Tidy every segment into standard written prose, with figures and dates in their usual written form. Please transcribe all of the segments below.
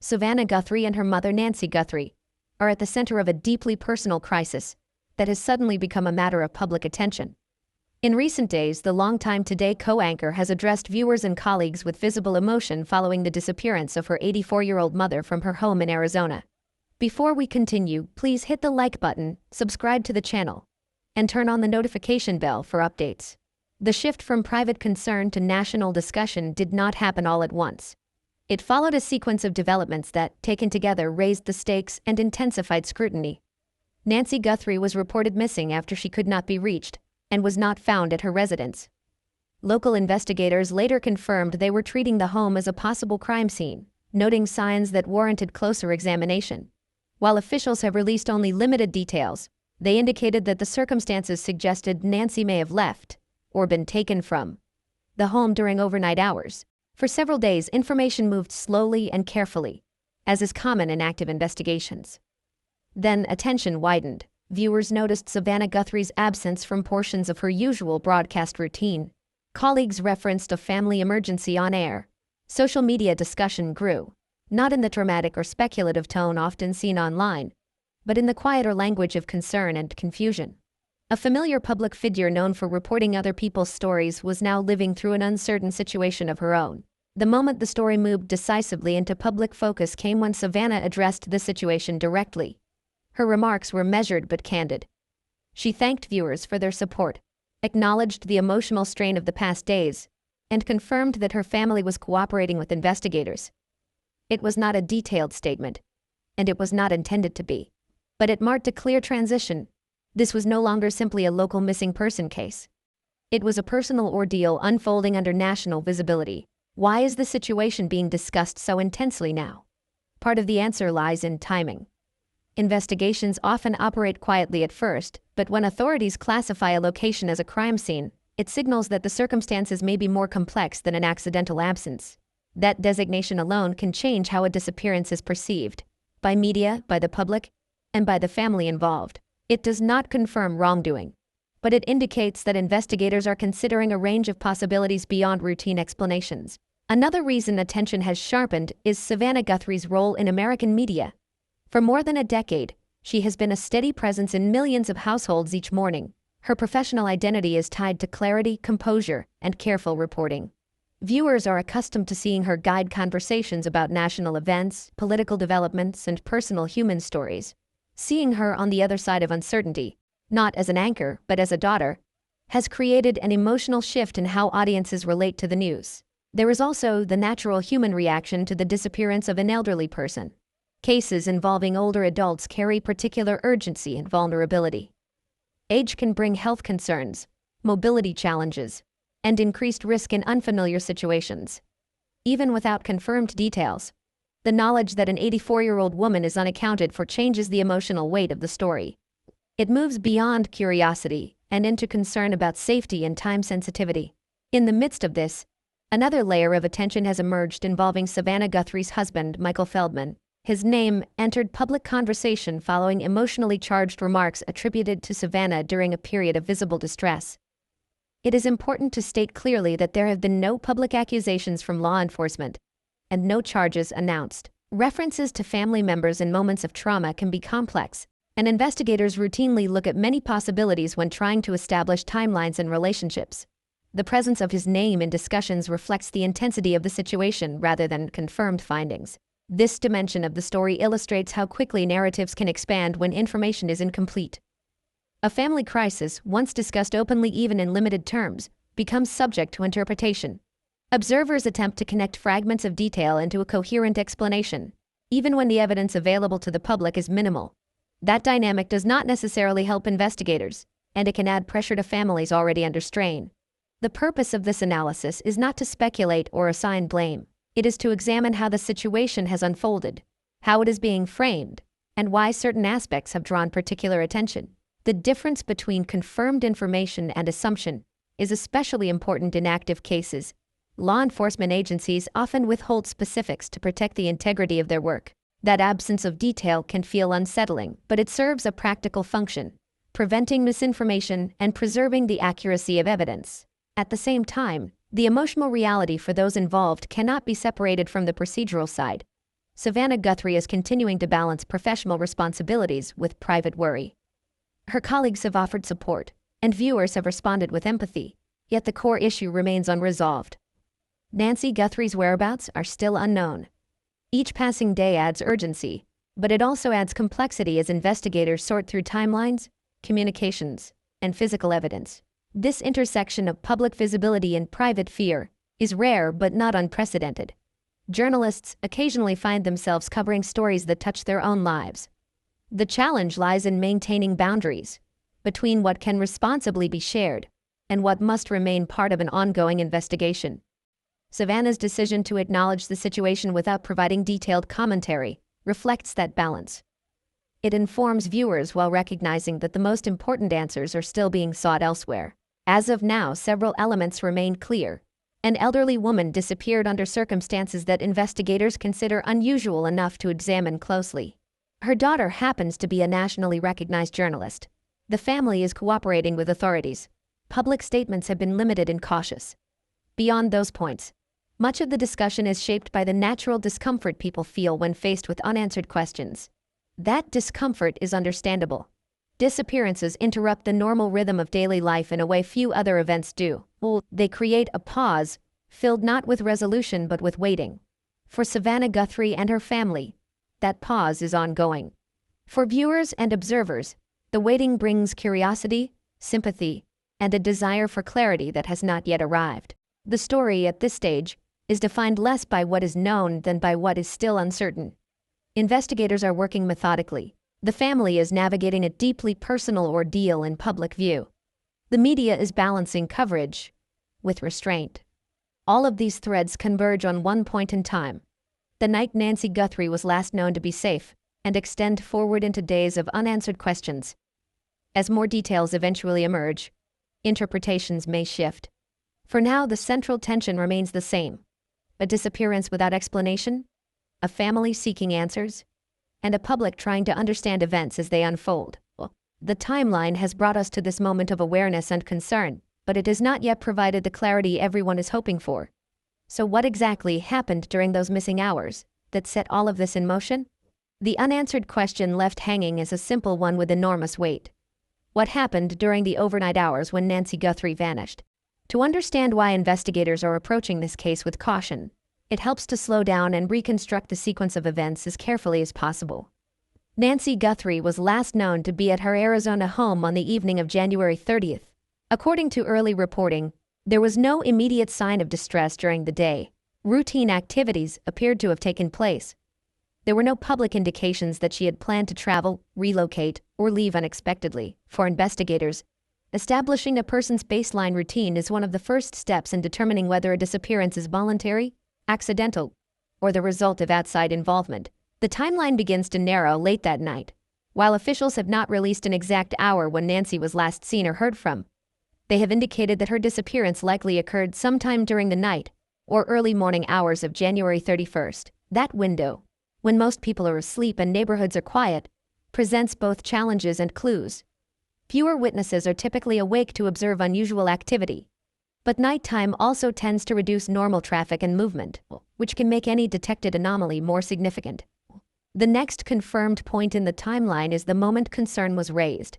Savannah Guthrie and her mother Nancy Guthrie are at the center of a deeply personal crisis that has suddenly become a matter of public attention. In recent days, the longtime Today co-anchor has addressed viewers and colleagues with visible emotion following the disappearance of her 84-year-old mother from her home in Arizona. Before we continue, please hit the like button, subscribe to the channel, and turn on the notification bell for updates. The shift from private concern to national discussion did not happen all at once. It followed a sequence of developments that, taken together, raised the stakes and intensified scrutiny. Nancy Guthrie was reported missing after she could not be reached and was not found at her residence. Local investigators later confirmed they were treating the home as a possible crime scene, noting signs that warranted closer examination. While officials have released only limited details, they indicated that the circumstances suggested Nancy may have left or been taken from the home during overnight hours. For several days, information moved slowly and carefully, as is common in active investigations. Then attention widened. Viewers noticed Savannah Guthrie's absence from portions of her usual broadcast routine. Colleagues referenced a family emergency on air. Social media discussion grew, not in the dramatic or speculative tone often seen online, but in the quieter language of concern and confusion. A familiar public figure known for reporting other people's stories was now living through an uncertain situation of her own. The moment the story moved decisively into public focus came when Savannah addressed the situation directly. Her remarks were measured but candid. She thanked viewers for their support, acknowledged the emotional strain of the past days, and confirmed that her family was cooperating with investigators. It was not a detailed statement, and it was not intended to be. But it marked a clear transition. This was no longer simply a local missing person case. It was a personal ordeal unfolding under national visibility. Why is the situation being discussed so intensely now? Part of the answer lies in timing. Investigations often operate quietly at first, but when authorities classify a location as a crime scene, it signals that the circumstances may be more complex than an accidental absence. That designation alone can change how a disappearance is perceived, by media, by the public, and by the family involved. It does not confirm wrongdoing, but it indicates that investigators are considering a range of possibilities beyond routine explanations. Another reason attention has sharpened is Savannah Guthrie's role in American media. For more than a decade, she has been a steady presence in millions of households each morning. Her professional identity is tied to clarity, composure, and careful reporting. Viewers are accustomed to seeing her guide conversations about national events, political developments, and personal human stories. Seeing her on the other side of uncertainty, not as an anchor, but as a daughter, has created an emotional shift in how audiences relate to the news. There is also the natural human reaction to the disappearance of an elderly person. Cases involving older adults carry particular urgency and vulnerability. Age can bring health concerns, mobility challenges, and increased risk in unfamiliar situations. Even without confirmed details, the knowledge that an 84-year-old woman is unaccounted for changes the emotional weight of the story. It moves beyond curiosity and into concern about safety and time sensitivity. In the midst of this, another layer of attention has emerged involving Savannah Guthrie's husband, Michael Feldman. His name entered public conversation following emotionally charged remarks attributed to Savannah during a period of visible distress. It is important to state clearly that there have been no public accusations from law enforcement, and no charges announced. References to family members in moments of trauma can be complex, and investigators routinely look at many possibilities when trying to establish timelines and relationships. The presence of his name in discussions reflects the intensity of the situation rather than confirmed findings. This dimension of the story illustrates how quickly narratives can expand when information is incomplete. A family crisis, once discussed openly even in limited terms, becomes subject to interpretation. Observers attempt to connect fragments of detail into a coherent explanation, even when the evidence available to the public is minimal. That dynamic does not necessarily help investigators, and it can add pressure to families already under strain. The purpose of this analysis is not to speculate or assign blame. It is to examine how the situation has unfolded, how it is being framed, and why certain aspects have drawn particular attention. The difference between confirmed information and assumption is especially important in active cases. Law enforcement agencies often withhold specifics to protect the integrity of their work. That absence of detail can feel unsettling, but it serves a practical function, preventing misinformation and preserving the accuracy of evidence. At the same time, the emotional reality for those involved cannot be separated from the procedural side. Savannah Guthrie is continuing to balance professional responsibilities with private worry. Her colleagues have offered support, and viewers have responded with empathy, yet the core issue remains unresolved. Nancy Guthrie's whereabouts are still unknown. Each passing day adds urgency, but it also adds complexity as investigators sort through timelines, communications, and physical evidence. This intersection of public visibility and private fear is rare but not unprecedented. Journalists occasionally find themselves covering stories that touch their own lives. The challenge lies in maintaining boundaries between what can responsibly be shared and what must remain part of an ongoing investigation. Savannah's decision to acknowledge the situation without providing detailed commentary reflects that balance. It informs viewers while recognizing that the most important answers are still being sought elsewhere. As of now, several elements remain clear. An elderly woman disappeared under circumstances that investigators consider unusual enough to examine closely. Her daughter happens to be a nationally recognized journalist. The family is cooperating with authorities. Public statements have been limited and cautious. Beyond those points, much of the discussion is shaped by the natural discomfort people feel when faced with unanswered questions. That discomfort is understandable. Disappearances interrupt the normal rhythm of daily life in a way few other events do. They create a pause, filled not with resolution but with waiting. For Savannah Guthrie and her family, that pause is ongoing. For viewers and observers, the waiting brings curiosity, sympathy, and a desire for clarity that has not yet arrived. The story at this stage is defined less by what is known than by what is still uncertain. Investigators are working methodically. The family is navigating a deeply personal ordeal in public view. The media is balancing coverage with restraint. All of these threads converge on one point in time: the night Nancy Guthrie was last known to be safe, and extend forward into days of unanswered questions. As more details eventually emerge, interpretations may shift. For now, the central tension remains the same: a disappearance without explanation, a family seeking answers, and a public trying to understand events as they unfold. The timeline has brought us to this moment of awareness and concern, but it has not yet provided the clarity everyone is hoping for. So what exactly happened during those missing hours that set all of this in motion? The unanswered question left hanging is a simple one with enormous weight. What happened during the overnight hours when Nancy Guthrie vanished? To understand why investigators are approaching this case with caution, it helps to slow down and reconstruct the sequence of events as carefully as possible. Nancy Guthrie was last known to be at her Arizona home on the evening of January 30th. According to early reporting, there was no immediate sign of distress during the day. Routine activities appeared to have taken place. There were no public indications that she had planned to travel, relocate, or leave unexpectedly. For investigators, establishing a person's baseline routine is one of the first steps in determining whether a disappearance is voluntary, accidental, or the result of outside involvement. The timeline begins to narrow late that night. While officials have not released an exact hour when Nancy was last seen or heard from, they have indicated that her disappearance likely occurred sometime during the night or early morning hours of January 31st. That window, when most people are asleep and neighborhoods are quiet, presents both challenges and clues. Fewer witnesses are typically awake to observe unusual activity, but nighttime also tends to reduce normal traffic and movement, which can make any detected anomaly more significant. The next confirmed point in the timeline is the moment concern was raised.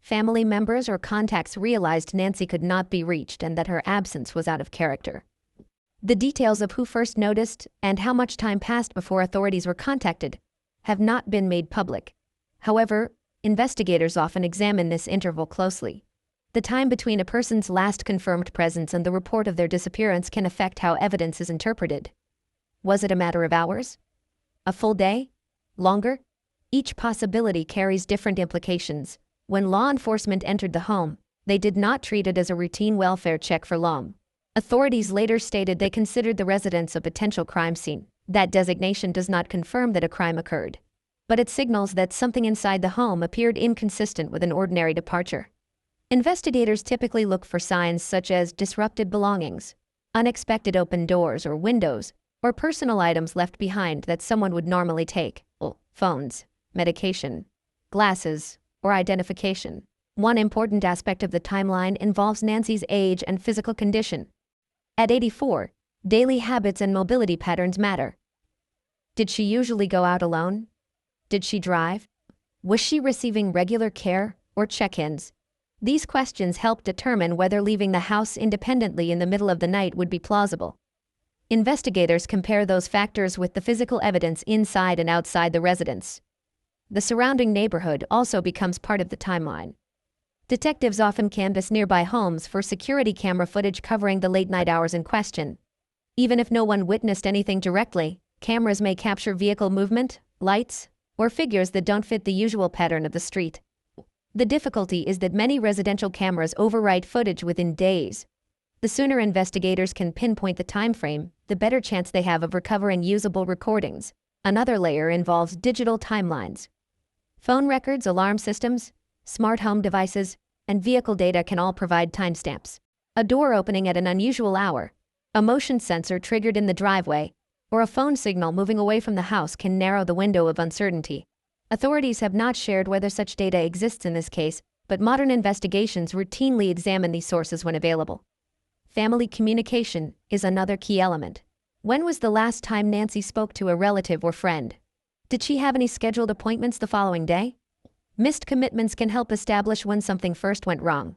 Family members or contacts realized Nancy could not be reached and that her absence was out of character. The details of who first noticed and how much time passed before authorities were contacted have not been made public. However, investigators often examine this interval closely. The time between a person's last confirmed presence and the report of their disappearance can affect how evidence is interpreted. Was it a matter of hours? A full day? Longer? Each possibility carries different implications. When law enforcement entered the home, they did not treat it as a routine welfare check for long. Authorities later stated they considered the residence a potential crime scene. That designation does not confirm that a crime occurred, but it signals that something inside the home appeared inconsistent with an ordinary departure. Investigators typically look for signs such as disrupted belongings, unexpected open doors or windows, or personal items left behind that someone would normally take: phones, medication, glasses, or identification. One important aspect of the timeline involves Nancy's age and physical condition. At 84, daily habits and mobility patterns matter. Did she usually go out alone? Did she drive? Was she receiving regular care or check-ins? These questions help determine whether leaving the house independently in the middle of the night would be plausible. Investigators compare those factors with the physical evidence inside and outside the residence. The surrounding neighborhood also becomes part of the timeline. Detectives often canvass nearby homes for security camera footage covering the late-night hours in question. Even if no one witnessed anything directly, cameras may capture vehicle movement, lights, or figures that don't fit the usual pattern of the street. The difficulty is that many residential cameras overwrite footage within days. The sooner investigators can pinpoint the time frame, the better chance they have of recovering usable recordings. Another layer involves digital timelines. Phone records, alarm systems, smart home devices, and vehicle data can all provide timestamps. A door opening at an unusual hour, a motion sensor triggered in the driveway, or a phone signal moving away from the house can narrow the window of uncertainty. Authorities have not shared whether such data exists in this case, but modern investigations routinely examine these sources when available. Family communication is another key element. When was the last time Nancy spoke to a relative or friend? Did she have any scheduled appointments the following day? Missed commitments can help establish when something first went wrong.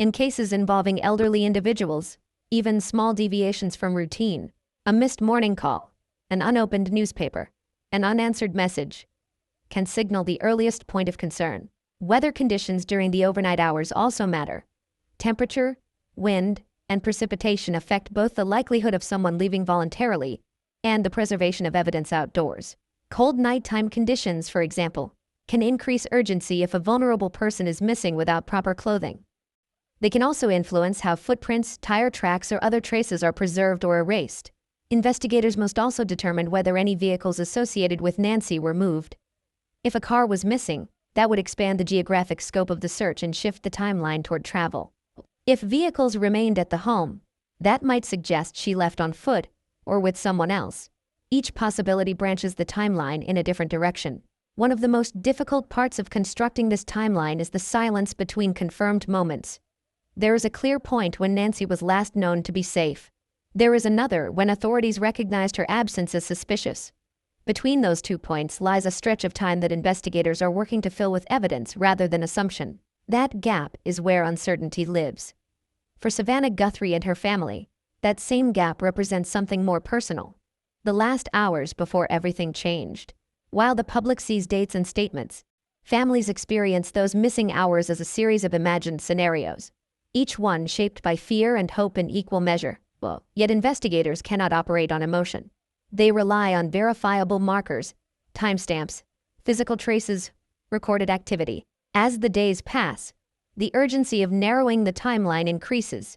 In cases involving elderly individuals, even small deviations from routine, a missed morning call, an unopened newspaper, an unanswered message, can signal the earliest point of concern. Weather conditions during the overnight hours also matter. Temperature, wind, and precipitation affect both the likelihood of someone leaving voluntarily and the preservation of evidence outdoors. Cold nighttime conditions, for example, can increase urgency if a vulnerable person is missing without proper clothing. They can also influence how footprints, tire tracks, or other traces are preserved or erased. Investigators must also determine whether any vehicles associated with Nancy were moved. If a car was missing, that would expand the geographic scope of the search and shift the timeline toward travel. If vehicles remained at the home, that might suggest she left on foot or with someone else. Each possibility branches the timeline in a different direction. One of the most difficult parts of constructing this timeline is the silence between confirmed moments. There is a clear point when Nancy was last known to be safe. There is another when authorities recognized her absence as suspicious. Between those 2 points lies a stretch of time that investigators are working to fill with evidence rather than assumption. That gap is where uncertainty lives. For Savannah Guthrie and her family, that same gap represents something more personal. The last hours before everything changed. While the public sees dates and statements, families experience those missing hours as a series of imagined scenarios, each one shaped by fear and hope in equal measure. Yet investigators cannot operate on emotion. They rely on verifiable markers, timestamps, physical traces, recorded activity. As the days pass, the urgency of narrowing the timeline increases.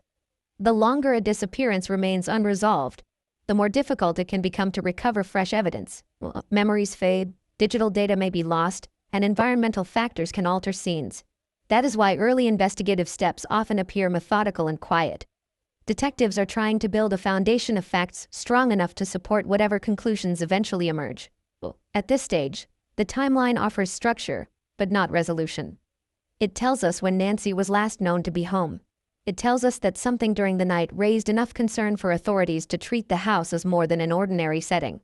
The longer a disappearance remains unresolved, the more difficult it can become to recover fresh evidence. Memories fade, digital data may be lost, and environmental factors can alter scenes. That is why early investigative steps often appear methodical and quiet. Detectives are trying to build a foundation of facts strong enough to support whatever conclusions eventually emerge. At this stage, the timeline offers structure, but not resolution. It tells us when Nancy was last known to be home. It tells us that something during the night raised enough concern for authorities to treat the house as more than an ordinary setting.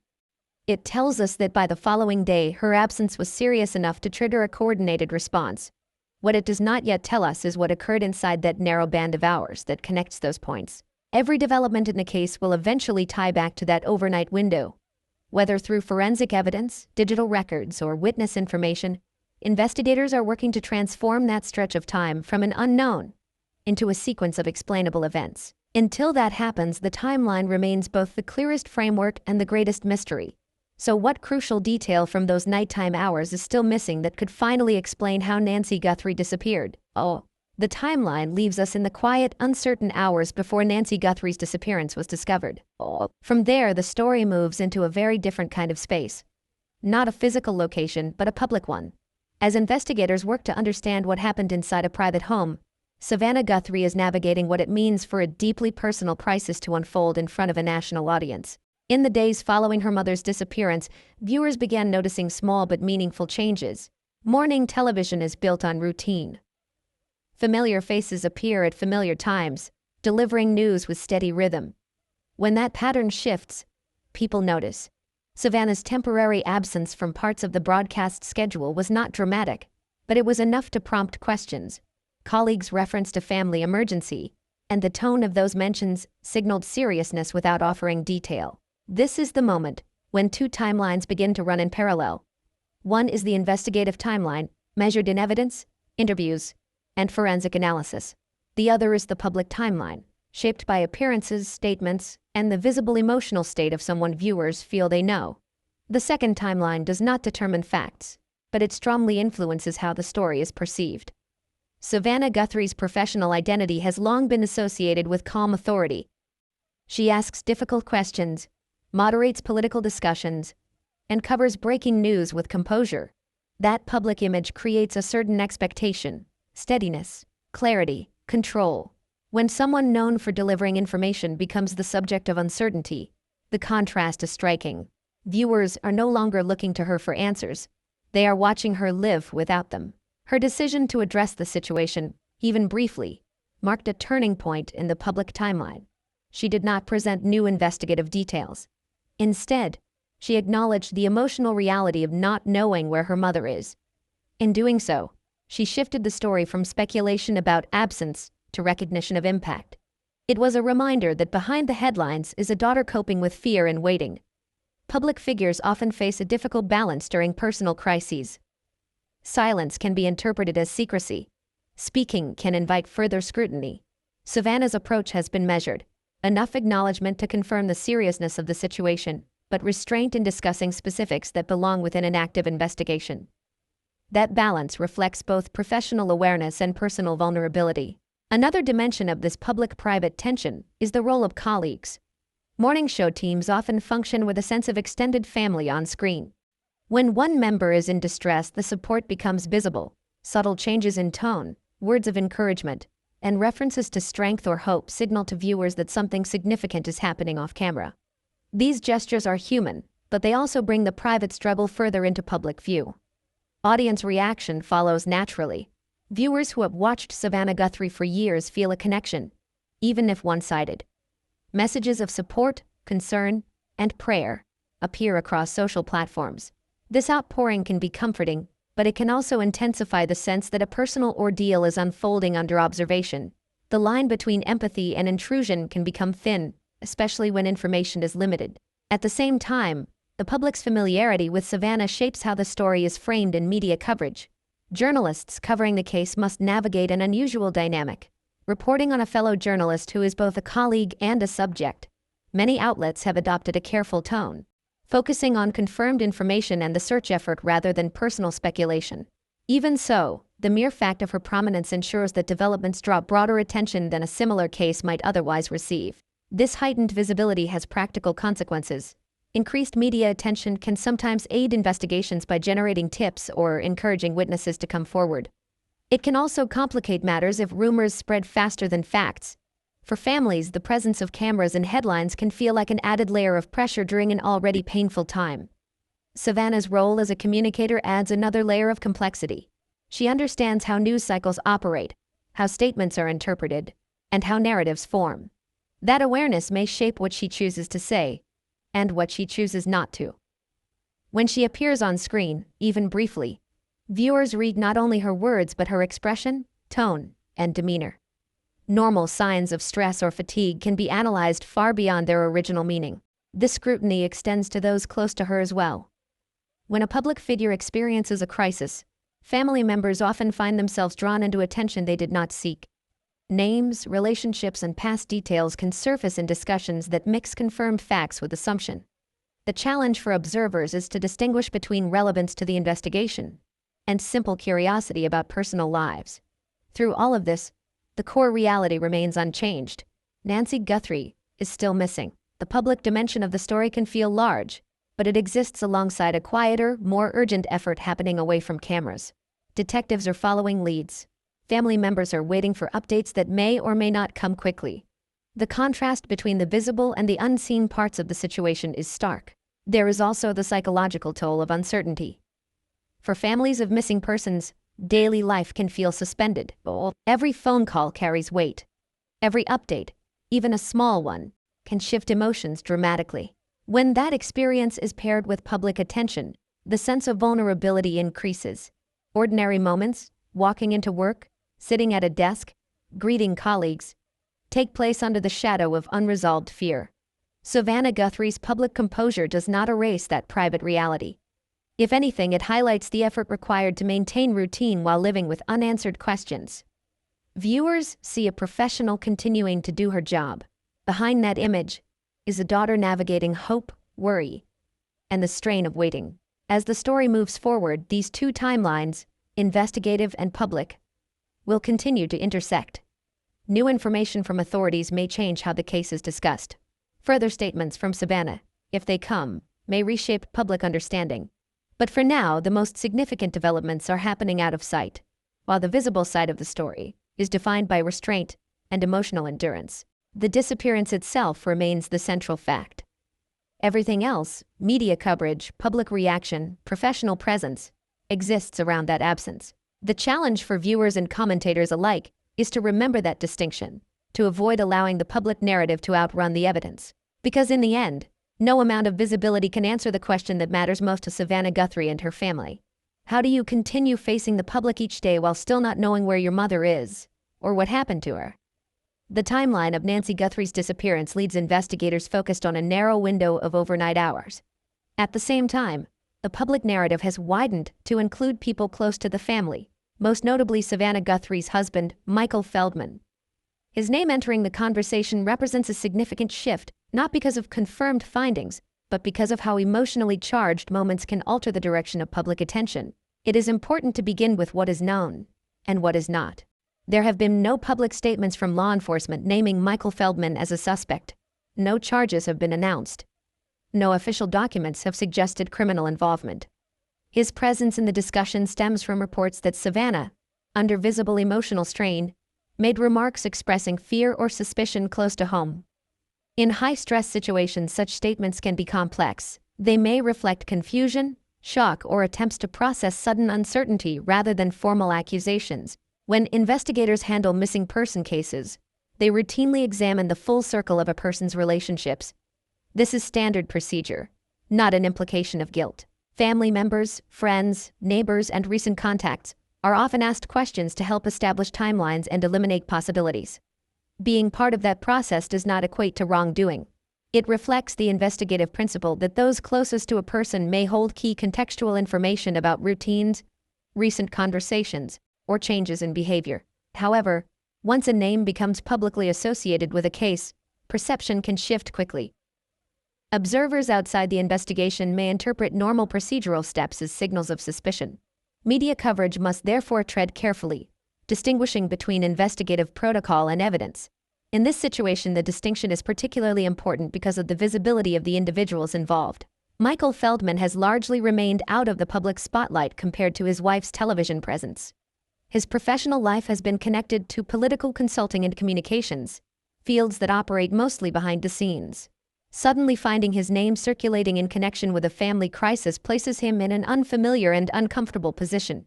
It tells us that by the following day, her absence was serious enough to trigger a coordinated response. What it does not yet tell us is what occurred inside that narrow band of hours that connects those points. Every development in a case will eventually tie back to that overnight window. Whether through forensic evidence, digital records, or witness information, investigators are working to transform that stretch of time from an unknown into a sequence of explainable events. Until that happens, the timeline remains both the clearest framework and the greatest mystery. So what crucial detail from those nighttime hours is still missing that could finally explain how Nancy Guthrie disappeared? The timeline leaves us in the quiet, uncertain hours before Nancy Guthrie's disappearance was discovered. From there, the story moves into a very different kind of space. Not a physical location, but a public one. As investigators work to understand what happened inside a private home, Savannah Guthrie is navigating what it means for a deeply personal crisis to unfold in front of a national audience. In the days following her mother's disappearance, viewers began noticing small but meaningful changes. Morning television is built on routine. Familiar faces appear at familiar times, delivering news with steady rhythm. When that pattern shifts, people notice. Savannah's temporary absence from parts of the broadcast schedule was not dramatic, but it was enough to prompt questions. Colleagues referenced a family emergency, and the tone of those mentions signaled seriousness without offering detail. This is the moment when two timelines begin to run in parallel. One is the investigative timeline, measured in evidence, interviews, and forensic analysis. The other is the public timeline, shaped by appearances, statements, and the visible emotional state of someone viewers feel they know. The second timeline does not determine facts, but it strongly influences how the story is perceived. Savannah Guthrie's professional identity has long been associated with calm authority. She asks difficult questions, moderates political discussions, and covers breaking news with composure. That public image creates a certain expectation, steadiness, clarity, control. When someone known for delivering information becomes the subject of uncertainty, the contrast is striking. Viewers are no longer looking to her for answers. They are watching her live without them. Her decision to address the situation, even briefly, marked a turning point in the public timeline. She did not present new investigative details. Instead, she acknowledged the emotional reality of not knowing where her mother is. In doing so, she shifted the story from speculation about absence to recognition of impact. It was a reminder that behind the headlines is a daughter coping with fear and waiting. Public figures often face a difficult balance during personal crises. Silence can be interpreted as secrecy. Speaking can invite further scrutiny. Savannah's approach has been measured. Enough acknowledgement to confirm the seriousness of the situation, but restraint in discussing specifics that belong within an active investigation. That balance reflects both professional awareness and personal vulnerability. Another dimension of this public-private tension is the role of colleagues. Morning show teams often function with a sense of extended family on screen. When one member is in distress, the support becomes visible. Subtle changes in tone, words of encouragement, and references to strength or hope signal to viewers that something significant is happening off camera. These gestures are human, but they also bring the private struggle further into public view. Audience reaction follows naturally. Viewers who have watched Savannah Guthrie for years feel a connection, even if one-sided. Messages of support, concern, and prayer appear across social platforms. This outpouring can be comforting, but it can also intensify the sense that a personal ordeal is unfolding under observation. The line between empathy and intrusion can become thin, especially when information is limited. At the same time, the public's familiarity with Savannah shapes how the story is framed in media coverage. Journalists covering the case must navigate an unusual dynamic, reporting on a fellow journalist who is both a colleague and a subject. Many outlets have adopted a careful tone, focusing on confirmed information and the search effort rather than personal speculation. Even so, the mere fact of her prominence ensures that developments draw broader attention than a similar case might otherwise receive. This heightened visibility has practical consequences. Increased media attention can sometimes aid investigations by generating tips or encouraging witnesses to come forward. It can also complicate matters if rumors spread faster than facts. For families, the presence of cameras and headlines can feel like an added layer of pressure during an already painful time. Savannah's role as a communicator adds another layer of complexity. She understands how news cycles operate, how statements are interpreted, and how narratives form. That awareness may shape what she chooses to say, and what she chooses not to. When she appears on screen, even briefly, viewers read not only her words but her expression, tone, and demeanor. Normal signs of stress or fatigue can be analyzed far beyond their original meaning. This scrutiny extends to those close to her as well. When a public figure experiences a crisis, family members often find themselves drawn into attention they did not seek. Names, relationships, and past details can surface in discussions that mix confirmed facts with assumption. The challenge for observers is to distinguish between relevance to the investigation and simple curiosity about personal lives. Through all of this, the core reality remains unchanged. Nancy Guthrie is still missing. The public dimension of the story can feel large, but it exists alongside a quieter, more urgent effort happening away from cameras. Detectives are following leads. Family members are waiting for updates that may or may not come quickly. The contrast between the visible and the unseen parts of the situation is stark. There is also the psychological toll of uncertainty. For families of missing persons, daily life can feel suspended. Every phone call carries weight. Every update, even a small one, can shift emotions dramatically. When that experience is paired with public attention, the sense of vulnerability increases. Ordinary moments, walking into work, sitting at a desk, greeting colleagues, take place under the shadow of unresolved fear. Savannah Guthrie's public composure does not erase that private reality. If anything, it highlights the effort required to maintain routine while living with unanswered questions. Viewers see a professional continuing to do her job. Behind that image is a daughter navigating hope, worry, and the strain of waiting. As the story moves forward, these two timelines, investigative and public, will continue to intersect. New information from authorities may change how the case is discussed. Further statements from Savannah, if they come, may reshape public understanding. But for now, the most significant developments are happening out of sight, while the visible side of the story is defined by restraint and emotional endurance. The disappearance itself remains the central fact. Everything else, media coverage, public reaction, professional presence, exists around that absence. The challenge for viewers and commentators alike is to remember that distinction, to avoid allowing the public narrative to outrun the evidence. Because in the end, no amount of visibility can answer the question that matters most to Savannah Guthrie and her family. How do you continue facing the public each day while still not knowing where your mother is, or what happened to her? The timeline of Nancy Guthrie's disappearance leads investigators focused on a narrow window of overnight hours. At the same time, the public narrative has widened to include people close to the family, most notably Savannah Guthrie's husband, Michael Feldman. His name entering the conversation represents a significant shift, not because of confirmed findings, but because of how emotionally charged moments can alter the direction of public attention. It is important to begin with what is known and what is not. There have been no public statements from law enforcement naming Michael Feldman as a suspect. No charges have been announced. No official documents have suggested criminal involvement. His presence in the discussion stems from reports that Savannah, under visible emotional strain, made remarks expressing fear or suspicion close to home. In high-stress situations, such statements can be complex. They may reflect confusion, shock, or attempts to process sudden uncertainty rather than formal accusations. When investigators handle missing person cases, they routinely examine the full circle of a person's relationships. This is standard procedure, not an implication of guilt. Family members, friends, neighbors, and recent contacts are often asked questions to help establish timelines and eliminate possibilities. Being part of that process does not equate to wrongdoing. It reflects the investigative principle that those closest to a person may hold key contextual information about routines, recent conversations, or changes in behavior. However, once a name becomes publicly associated with a case, perception can shift quickly. Observers outside the investigation may interpret normal procedural steps as signals of suspicion. Media coverage must therefore tread carefully, distinguishing between investigative protocol and evidence. In this situation, the distinction is particularly important because of the visibility of the individuals involved. Michael Feldman has largely remained out of the public spotlight compared to his wife's television presence. His professional life has been connected to political consulting and communications, fields that operate mostly behind the scenes. Suddenly finding his name circulating in connection with a family crisis places him in an unfamiliar and uncomfortable position.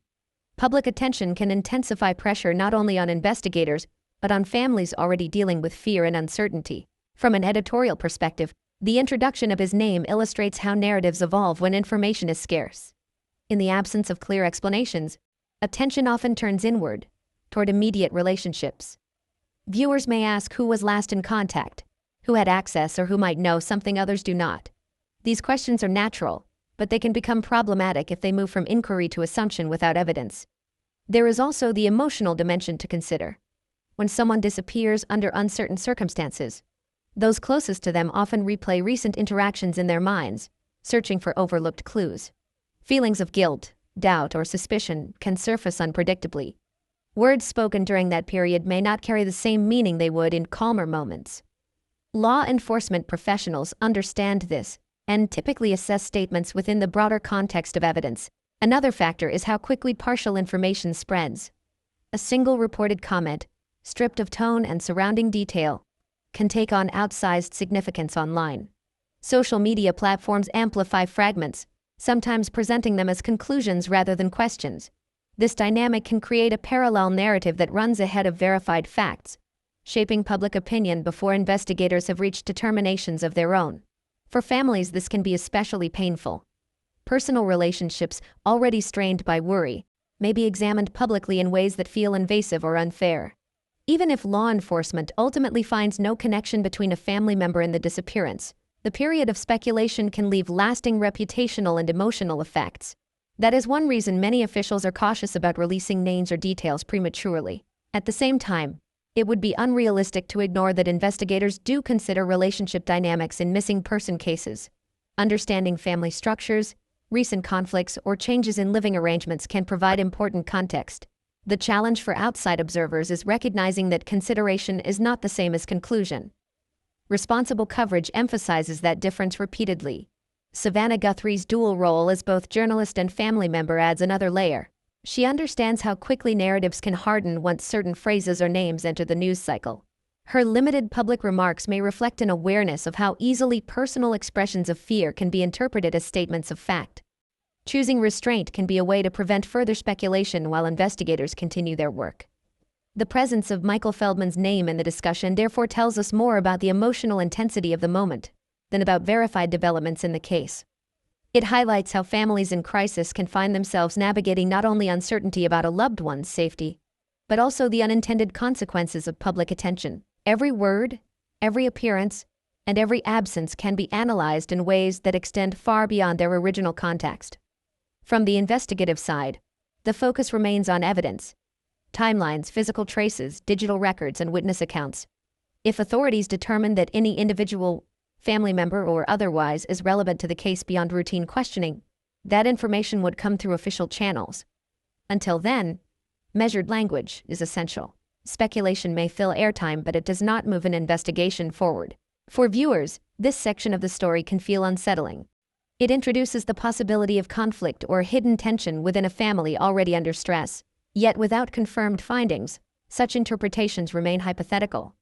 Public attention can intensify pressure not only on investigators, but on families already dealing with fear and uncertainty. From an editorial perspective, the introduction of his name illustrates how narratives evolve when information is scarce. In the absence of clear explanations, attention often turns inward, toward immediate relationships. Viewers may ask who was last in contact, who had access, or who might know something others do not. These questions are natural, but they can become problematic if they move from inquiry to assumption without evidence. There is also the emotional dimension to consider. When someone disappears under uncertain circumstances, those closest to them often replay recent interactions in their minds, searching for overlooked clues. Feelings of guilt, doubt, or suspicion can surface unpredictably. Words spoken during that period may not carry the same meaning they would in calmer moments. Law enforcement professionals understand this and typically assess statements within the broader context of evidence. Another factor is how quickly partial information spreads. A single reported comment, stripped of tone and surrounding detail, can take on outsized significance online. Social media platforms amplify fragments, sometimes presenting them as conclusions rather than questions. This dynamic can create a parallel narrative that runs ahead of verified facts, shaping public opinion before investigators have reached determinations of their own. For families, this can be especially painful. Personal relationships, already strained by worry, may be examined publicly in ways that feel invasive or unfair. Even if law enforcement ultimately finds no connection between a family member and the disappearance, the period of speculation can leave lasting reputational and emotional effects. That is one reason many officials are cautious about releasing names or details prematurely. At the same time, it would be unrealistic to ignore that investigators do consider relationship dynamics in missing person cases. Understanding family structures, recent conflicts, or changes in living arrangements can provide important context. The challenge for outside observers is recognizing that consideration is not the same as conclusion. Responsible coverage emphasizes that difference repeatedly. Savannah Guthrie's dual role as both journalist and family member adds another layer. She understands how quickly narratives can harden once certain phrases or names enter the news cycle. Her limited public remarks may reflect an awareness of how easily personal expressions of fear can be interpreted as statements of fact. Choosing restraint can be a way to prevent further speculation while investigators continue their work. The presence of Michael Feldman's name in the discussion therefore tells us more about the emotional intensity of the moment than about verified developments in the case. It highlights how families in crisis can find themselves navigating not only uncertainty about a loved one's safety, but also the unintended consequences of public attention. Every word, every appearance, and every absence can be analyzed in ways that extend far beyond their original context. From the investigative side, the focus remains on evidence: timelines, physical traces, digital records, and witness accounts. If authorities determine that any individual, family member or otherwise, is relevant to the case beyond routine questioning, that information would come through official channels. Until then, measured language is essential. Speculation may fill airtime, but it does not move an investigation forward. For viewers, this section of the story can feel unsettling. It introduces the possibility of conflict or hidden tension within a family already under stress. Yet without confirmed findings, such interpretations remain hypothetical.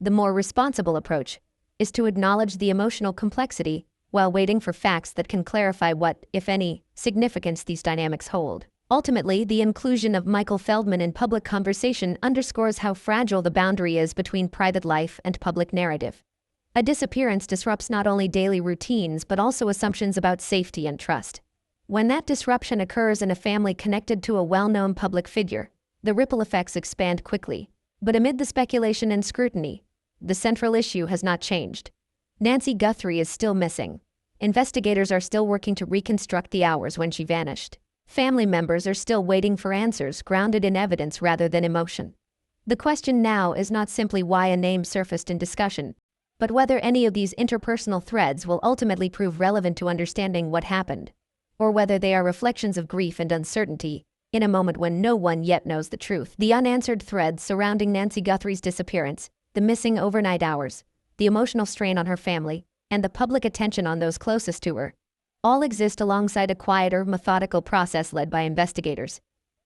The more responsible approach is to acknowledge the emotional complexity while waiting for facts that can clarify what, if any, significance these dynamics hold. Ultimately, the inclusion of Michael Feldman in public conversation underscores how fragile the boundary is between private life and public narrative. A disappearance disrupts not only daily routines but also assumptions about safety and trust. When that disruption occurs in a family connected to a well-known public figure, the ripple effects expand quickly. But amid the speculation and scrutiny, the central issue has not changed. Nancy Guthrie is still missing. Investigators are still working to reconstruct the hours when she vanished. Family members are still waiting for answers grounded in evidence rather than emotion. The question now is not simply why a name surfaced in discussion, but whether any of these interpersonal threads will ultimately prove relevant to understanding what happened, or whether they are reflections of grief and uncertainty in a moment when no one yet knows the truth. The unanswered threads surrounding Nancy Guthrie's disappearance, the missing overnight hours, the emotional strain on her family, and the public attention on those closest to her, all exist alongside a quieter, methodical process led by investigators.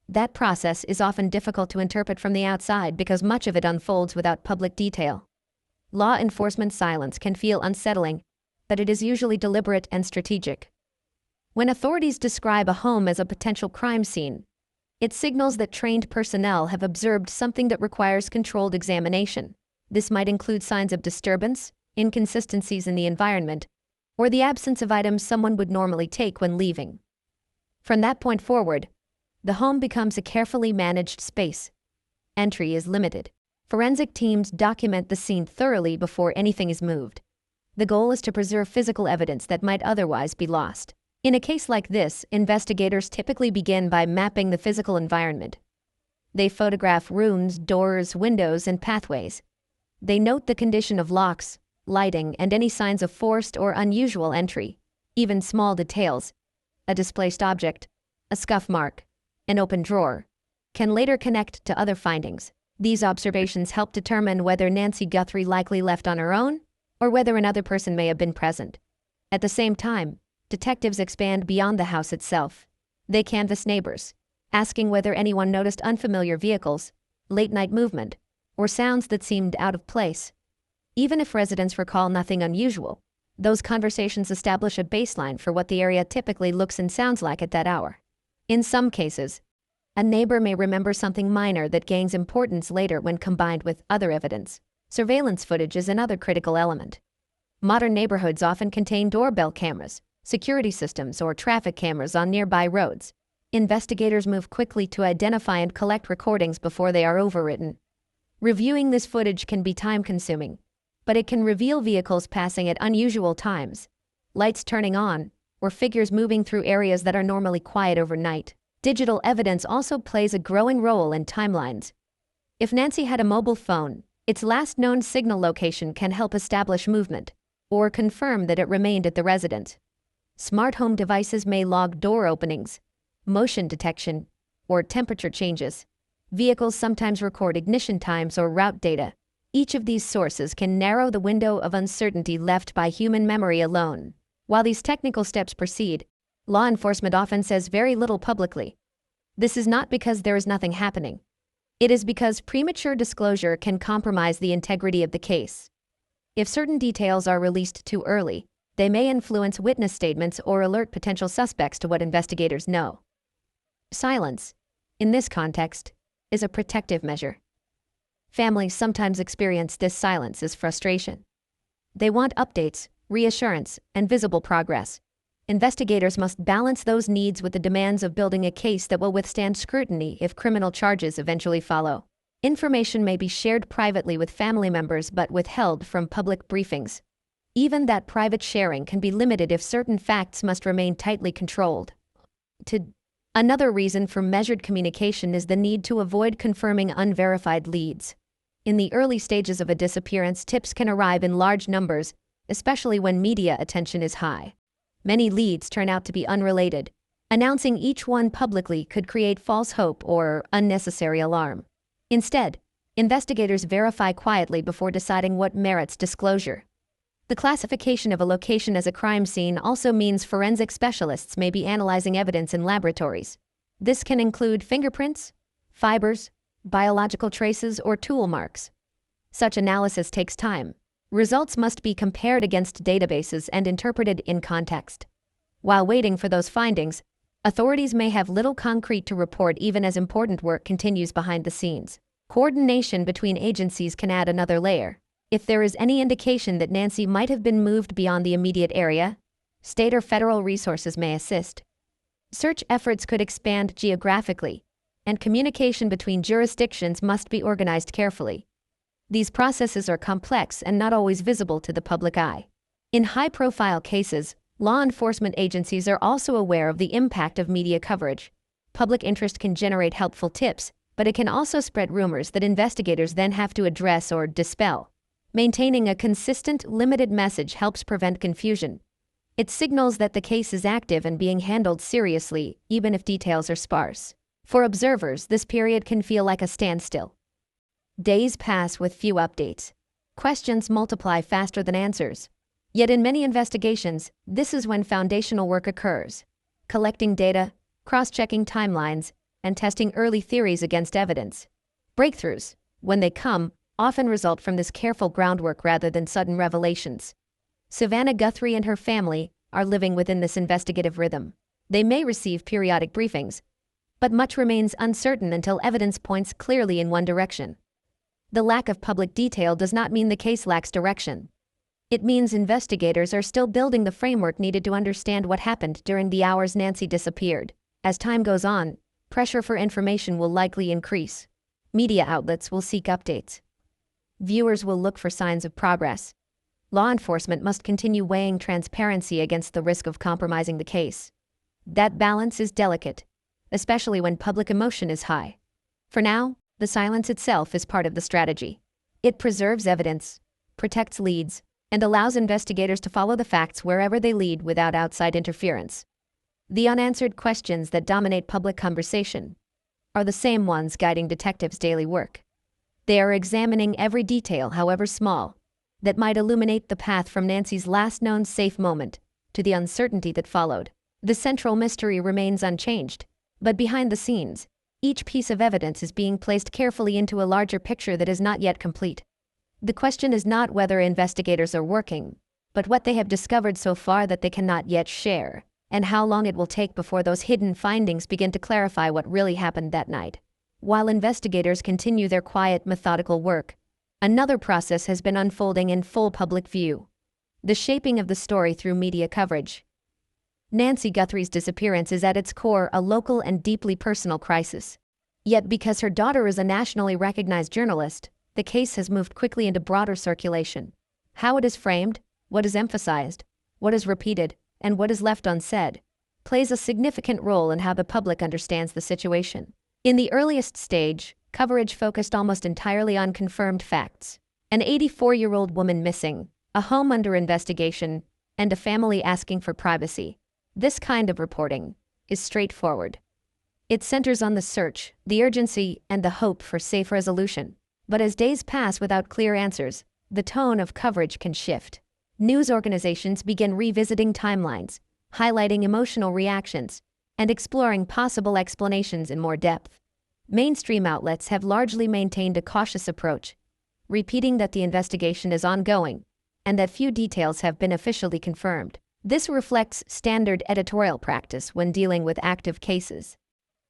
That process is often difficult to interpret from the outside because much of it unfolds without public detail. Law enforcement silence can feel unsettling, but it is usually deliberate and strategic. When authorities describe a home as a potential crime scene, it signals that trained personnel have observed something that requires controlled examination. This might include signs of disturbance, inconsistencies in the environment, or the absence of items someone would normally take when leaving. From that point forward, the home becomes a carefully managed space. Entry is limited. Forensic teams document the scene thoroughly before anything is moved. The goal is to preserve physical evidence that might otherwise be lost. In a case like this, investigators typically begin by mapping the physical environment. They photograph rooms, doors, windows, and pathways. They note the condition of locks, lighting, and any signs of forced or unusual entry. Even small details, a displaced object, a scuff mark, an open drawer, can later connect to other findings. These observations help determine whether Nancy Guthrie likely left on her own, or whether another person may have been present. At the same time, detectives expand beyond the house itself. They canvass neighbors, asking whether anyone noticed unfamiliar vehicles, late-night movement, or sounds that seemed out of place. Even if residents recall nothing unusual, those conversations establish a baseline for what the area typically looks and sounds like at that hour. In some cases, a neighbor may remember something minor that gains importance later when combined with other evidence. Surveillance footage is another critical element. Modern neighborhoods often contain doorbell cameras, security systems, or traffic cameras on nearby roads. Investigators move quickly to identify and collect recordings before they are overwritten. Reviewing this footage can be time-consuming, but it can reveal vehicles passing at unusual times, lights turning on, or figures moving through areas that are normally quiet overnight. Digital evidence also plays a growing role in timelines. If Nancy had a mobile phone, its last known signal location can help establish movement, or confirm that it remained at the residence. Smart home devices may log door openings, motion detection, or temperature changes. Vehicles sometimes record ignition times or route data. Each of these sources can narrow the window of uncertainty left by human memory alone. While these technical steps proceed, law enforcement often says very little publicly. This is not because there is nothing happening. It is because premature disclosure can compromise the integrity of the case. If certain details are released too early, they may influence witness statements or alert potential suspects to what investigators know. Silence, in this context, is a protective measure. Families sometimes experience this silence as frustration. They want updates, reassurance, and visible progress. Investigators must balance those needs with the demands of building a case that will withstand scrutiny if criminal charges eventually follow. Information may be shared privately with family members but withheld from public briefings. Even that private sharing can be limited if certain facts must remain tightly controlled. Another reason for measured communication is the need to avoid confirming unverified leads. In the early stages of a disappearance, tips can arrive in large numbers, especially when media attention is high. Many leads turn out to be unrelated. Announcing each one publicly could create false hope or unnecessary alarm. Instead, investigators verify quietly before deciding what merits disclosure. The classification of a location as a crime scene also means forensic specialists may be analyzing evidence in laboratories. This can include fingerprints, fibers, biological traces, or tool marks. Such analysis takes time. Results must be compared against databases and interpreted in context. While waiting for those findings, authorities may have little concrete to report even as important work continues behind the scenes. Coordination between agencies can add another layer. If there is any indication that Nancy might have been moved beyond the immediate area, state or federal resources may assist. Search efforts could expand geographically, and communication between jurisdictions must be organized carefully. These processes are complex and not always visible to the public eye. In high-profile cases, law enforcement agencies are also aware of the impact of media coverage. Public interest can generate helpful tips, but it can also spread rumors that investigators then have to address or dispel. Maintaining a consistent, limited message helps prevent confusion. It signals that the case is active and being handled seriously, even if details are sparse. For observers, this period can feel like a standstill. Days pass with few updates. Questions multiply faster than answers. Yet in many investigations, this is when foundational work occurs. Collecting data, cross-checking timelines, and testing early theories against evidence. Breakthroughs, when they come, often result from this careful groundwork rather than sudden revelations. Savannah Guthrie and her family are living within this investigative rhythm. They may receive periodic briefings, but much remains uncertain until evidence points clearly in one direction. The lack of public detail does not mean the case lacks direction. It means investigators are still building the framework needed to understand what happened during the hours Nancy disappeared. As time goes on, pressure for information will likely increase. Media outlets will seek updates. Viewers will look for signs of progress. Law enforcement must continue weighing transparency against the risk of compromising the case. That balance is delicate, especially when public emotion is high. For now, the silence itself is part of the strategy. It preserves evidence, protects leads, and allows investigators to follow the facts wherever they lead without outside interference. The unanswered questions that dominate public conversation are the same ones guiding detectives' daily work. They are examining every detail, however small, that might illuminate the path from Nancy's last known safe moment to the uncertainty that followed. The central mystery remains unchanged, but behind the scenes, each piece of evidence is being placed carefully into a larger picture that is not yet complete. The question is not whether investigators are working, but what they have discovered so far that they cannot yet share, and how long it will take before those hidden findings begin to clarify what really happened that night. While investigators continue their quiet, methodical work, another process has been unfolding in full public view. The shaping of the story through media coverage. Nancy Guthrie's disappearance is at its core a local and deeply personal crisis. Yet because her daughter is a nationally recognized journalist, the case has moved quickly into broader circulation. How it is framed, what is emphasized, what is repeated, and what is left unsaid, plays a significant role in how the public understands the situation. In the earliest stage, coverage focused almost entirely on confirmed facts. An 84-year-old woman missing, a home under investigation, and a family asking for privacy. This kind of reporting is straightforward. It centers on the search, the urgency, and the hope for safe resolution. But as days pass without clear answers, the tone of coverage can shift. News organizations begin revisiting timelines, highlighting emotional reactions, and exploring possible explanations in more depth. Mainstream outlets have largely maintained a cautious approach, repeating that the investigation is ongoing and that few details have been officially confirmed. This reflects standard editorial practice when dealing with active cases.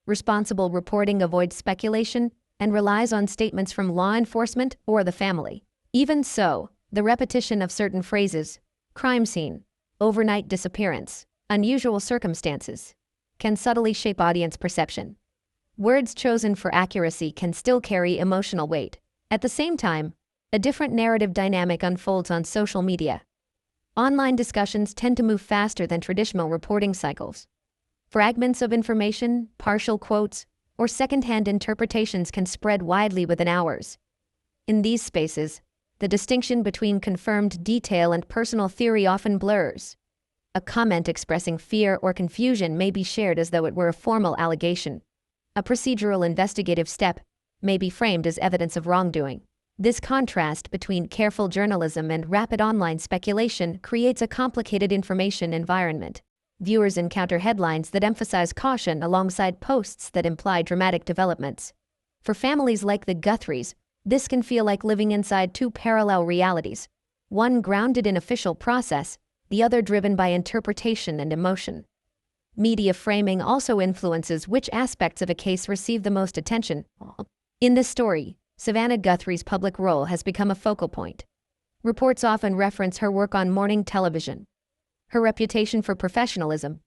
Responsible reporting avoids speculation and relies on statements from law enforcement or the family. Even so, the repetition of certain phrases, crime scene, overnight disappearance, unusual circumstances, can subtly shape audience perception. Words chosen for accuracy can still carry emotional weight. At the same time, a different narrative dynamic unfolds on social media. Online discussions tend to move faster than traditional reporting cycles. Fragments of information, partial quotes, or second-hand interpretations can spread widely within hours. In these spaces, the distinction between confirmed detail and personal theory often blurs. A comment expressing fear or confusion may be shared as though it were a formal allegation. A procedural investigative step may be framed as evidence of wrongdoing. This contrast between careful journalism and rapid online speculation creates a complicated information environment. Viewers encounter headlines that emphasize caution alongside posts that imply dramatic developments. For families like the Guthries, this can feel like living inside two parallel realities, one grounded in official process, the other driven by interpretation and emotion. Media framing also influences which aspects of a case receive the most attention. In this story, Savannah Guthrie's public role has become a focal point. Reports often reference her work on morning television, her reputation for professionalism,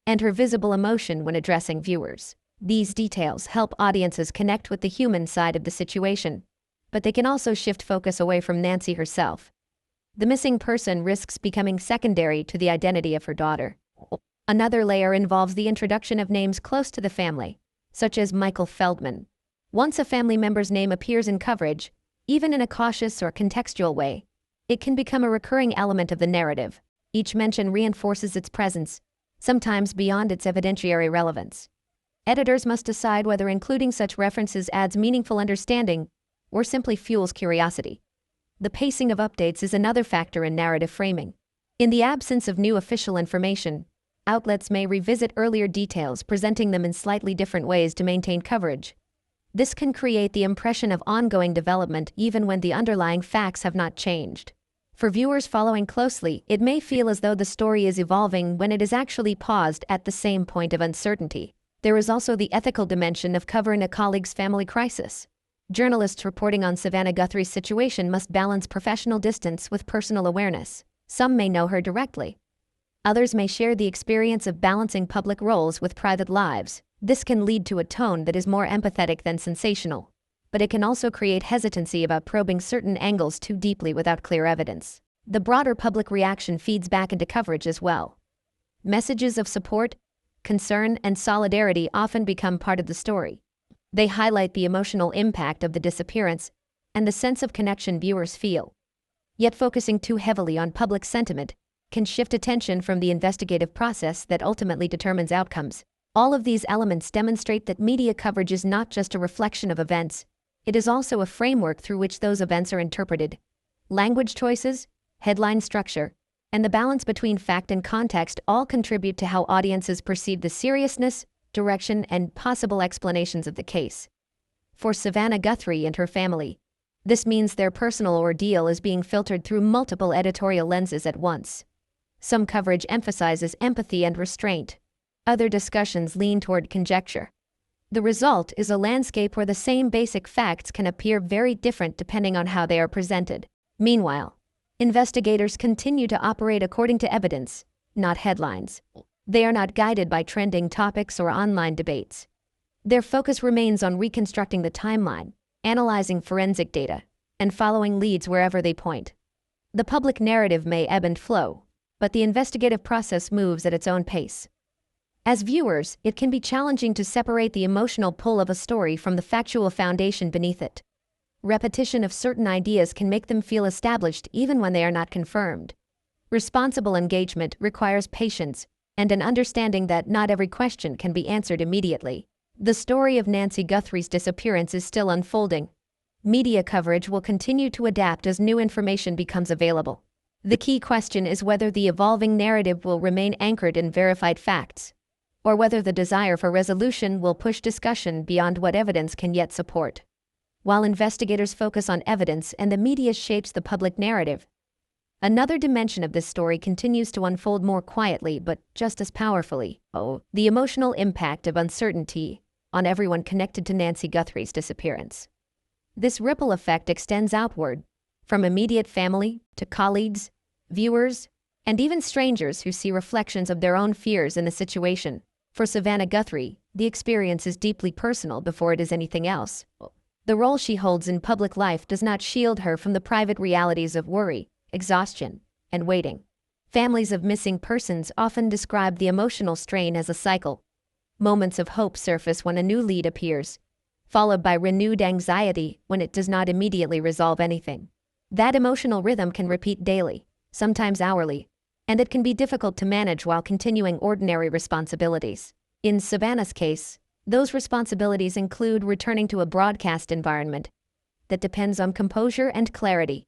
and her visible emotion when addressing viewers. These details help audiences connect with the human side of the situation, but they can also shift focus away from Nancy herself. The missing person risks becoming secondary to the identity of her daughter. Another layer involves the introduction of names close to the family, such as Michael Feldman. Once a family member's name appears in coverage, even in a cautious or contextual way, it can become a recurring element of the narrative. Each mention reinforces its presence, sometimes beyond its evidentiary relevance. Editors must decide whether including such references adds meaningful understanding or simply fuels curiosity. The pacing of updates is another factor in narrative framing. In the absence of new official information, outlets may revisit earlier details, presenting them in slightly different ways to maintain coverage. This can create the impression of ongoing development even when the underlying facts have not changed. For viewers following closely, it may feel as though the story is evolving when it is actually paused at the same point of uncertainty. There is also the ethical dimension of covering a colleague's family crisis. Journalists reporting on Savannah Guthrie's situation must balance professional distance with personal awareness. Some may know her directly. Others may share the experience of balancing public roles with private lives. This can lead to a tone that is more empathetic than sensational, but it can also create hesitancy about probing certain angles too deeply without clear evidence. The broader public reaction feeds back into coverage as well. Messages of support, concern, and solidarity often become part of the story. They highlight the emotional impact of the disappearance and the sense of connection viewers feel. Yet focusing too heavily on public sentiment can shift attention from the investigative process that ultimately determines outcomes. All of these elements demonstrate that media coverage is not just a reflection of events, it is also a framework through which those events are interpreted. Language choices, headline structure, and the balance between fact and context all contribute to how audiences perceive the seriousness, direction, and possible explanations of the case. For Savannah Guthrie and her family, this means their personal ordeal is being filtered through multiple editorial lenses at once. Some coverage emphasizes empathy and restraint. Other discussions lean toward conjecture. The result is a landscape where the same basic facts can appear very different depending on how they are presented. Meanwhile, Investigators continue to operate according to evidence, not headlines. They are not guided by trending topics or online debates. Their focus remains on reconstructing the timeline, analyzing forensic data, and following leads wherever they point. The public narrative may ebb and flow, but the investigative process moves at its own pace. As viewers, it can be challenging to separate the emotional pull of a story from the factual foundation beneath it. Repetition of certain ideas can make them feel established even when they are not confirmed. Responsible engagement requires patience and an understanding that not every question can be answered immediately. The story of Nancy Guthrie's disappearance is still unfolding. Media coverage will continue to adapt as new information becomes available. The key question is whether the evolving narrative will remain anchored in verified facts, or whether the desire for resolution will push discussion beyond what evidence can yet support. While investigators focus on evidence and the media shapes the public narrative, another dimension of this story continues to unfold more quietly but just as powerfully. The emotional impact of uncertainty on everyone connected to Nancy Guthrie's disappearance. This ripple effect extends outward, from immediate family to colleagues, viewers, and even strangers who see reflections of their own fears in the situation. For Savannah Guthrie, the experience is deeply personal before it is anything else. The role she holds in public life does not shield her from the private realities of worry, exhaustion, and waiting. Families of missing persons often describe the emotional strain as a cycle. Moments of hope surface when a new lead appears, followed by renewed anxiety when it does not immediately resolve anything. That emotional rhythm can repeat daily, sometimes hourly, and it can be difficult to manage while continuing ordinary responsibilities. In Savannah's case, those responsibilities include returning to a broadcast environment that depends on composure and clarity.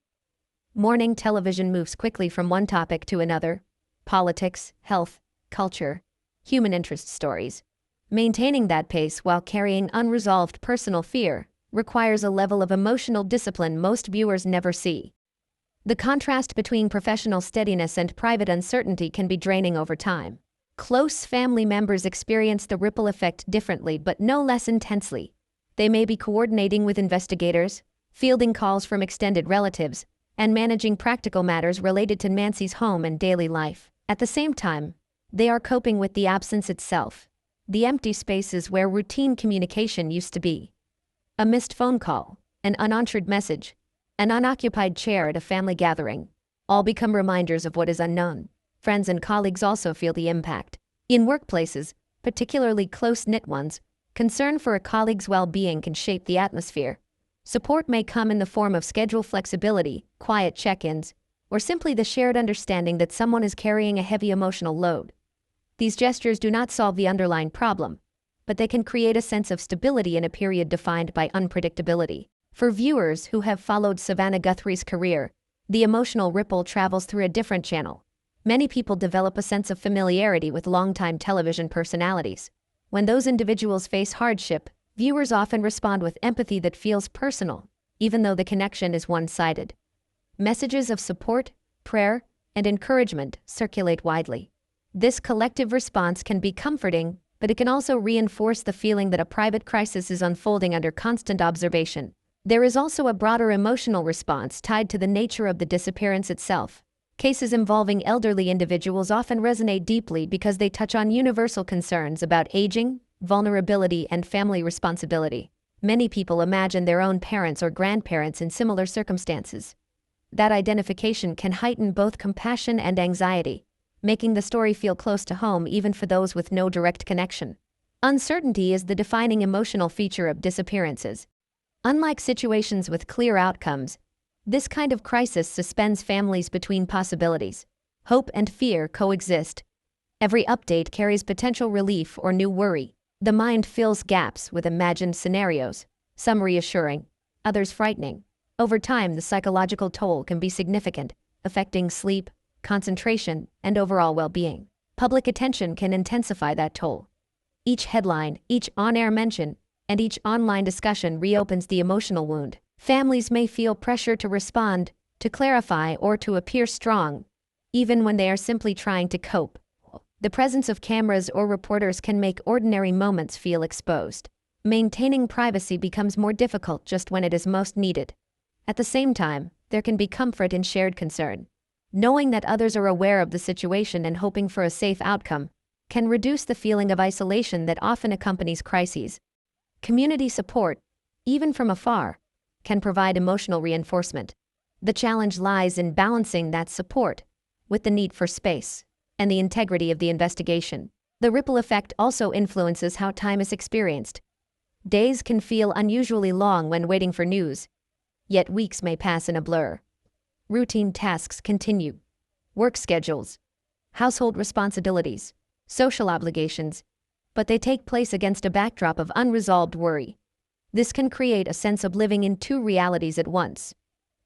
Morning television moves quickly from one topic to another: politics, health, culture, human interest stories. Maintaining that pace while carrying unresolved personal fear requires a level of emotional discipline most viewers never see. The contrast between professional steadiness and private uncertainty can be draining over time. Close family members experience the ripple effect differently but no less intensely. They may be coordinating with investigators, fielding calls from extended relatives, and managing practical matters related to Nancy's home and daily life. At the same time, they are coping with the absence itself, the empty spaces where routine communication used to be. A missed phone call, an unanswered message, an unoccupied chair at a family gathering, all become reminders of what is unknown. Friends and colleagues also feel the impact. In workplaces, particularly close-knit ones, concern for a colleague's well-being can shape the atmosphere. Support may come in the form of schedule flexibility, quiet check-ins, or simply the shared understanding that someone is carrying a heavy emotional load. These gestures do not solve the underlying problem, but they can create a sense of stability in a period defined by unpredictability. For viewers who have followed Savannah Guthrie's career, the emotional ripple travels through a different channel. Many people develop a sense of familiarity with longtime television personalities. When those individuals face hardship, viewers often respond with empathy that feels personal, even though the connection is one-sided. Messages of support, prayer, and encouragement circulate widely. This collective response can be comforting, but it can also reinforce the feeling that a private crisis is unfolding under constant observation. There is also a broader emotional response tied to the nature of the disappearance itself. Cases involving elderly individuals often resonate deeply because they touch on universal concerns about aging, vulnerability, and family responsibility. Many people imagine their own parents or grandparents in similar circumstances. That identification can heighten both compassion and anxiety, making the story feel close to home even for those with no direct connection. Uncertainty is the defining emotional feature of disappearances. Unlike situations with clear outcomes, this kind of crisis suspends families between possibilities. Hope and fear coexist. Every update carries potential relief or new worry. The mind fills gaps with imagined scenarios, some reassuring, others frightening. Over time, the psychological toll can be significant, affecting sleep, concentration, and overall well-being. Public attention can intensify that toll. Each headline, each on-air mention, and each online discussion reopens the emotional wound. Families may feel pressure to respond, to clarify, or to appear strong, even when they are simply trying to cope. The presence of cameras or reporters can make ordinary moments feel exposed. Maintaining privacy becomes more difficult just when it is most needed. At the same time, there can be comfort in shared concern. Knowing that others are aware of the situation and hoping for a safe outcome can reduce the feeling of isolation that often accompanies crises. Community support, even from afar, can provide emotional reinforcement. The challenge lies in balancing that support with the need for space and the integrity of the investigation. The ripple effect also influences how time is experienced. Days can feel unusually long when waiting for news, yet weeks may pass in a blur. Routine tasks continue. Work schedules, household responsibilities, social obligations, but they take place against a backdrop of unresolved worry. This can create a sense of living in two realities at once.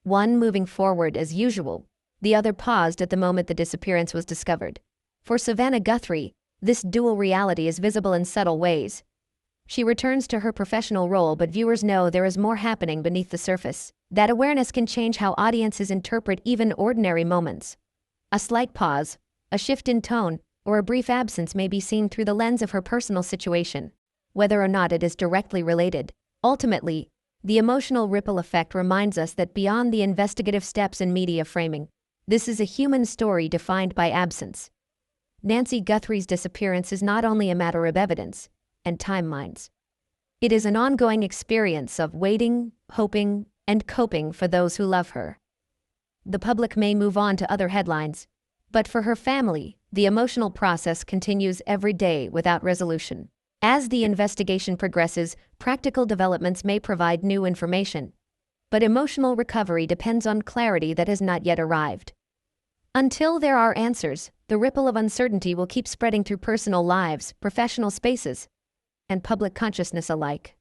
One moving forward as usual, the other paused at the moment the disappearance was discovered. For Savannah Guthrie, this dual reality is visible in subtle ways. She returns to her professional role, but viewers know there is more happening beneath the surface. That awareness can change how audiences interpret even ordinary moments. A slight pause, a shift in tone, or a brief absence may be seen through the lens of her personal situation, whether or not it is directly related. Ultimately, the emotional ripple effect reminds us that beyond the investigative steps in media framing, this is a human story defined by absence. Nancy Guthrie's disappearance is not only a matter of evidence and timelines. It is an ongoing experience of waiting, hoping, and coping for those who love her. The public may move on to other headlines, but for her family, the emotional process continues every day without resolution. As the investigation progresses, practical developments may provide new information, but emotional recovery depends on clarity that has not yet arrived. Until there are answers, the ripple of uncertainty will keep spreading through personal lives, professional spaces, and public consciousness alike.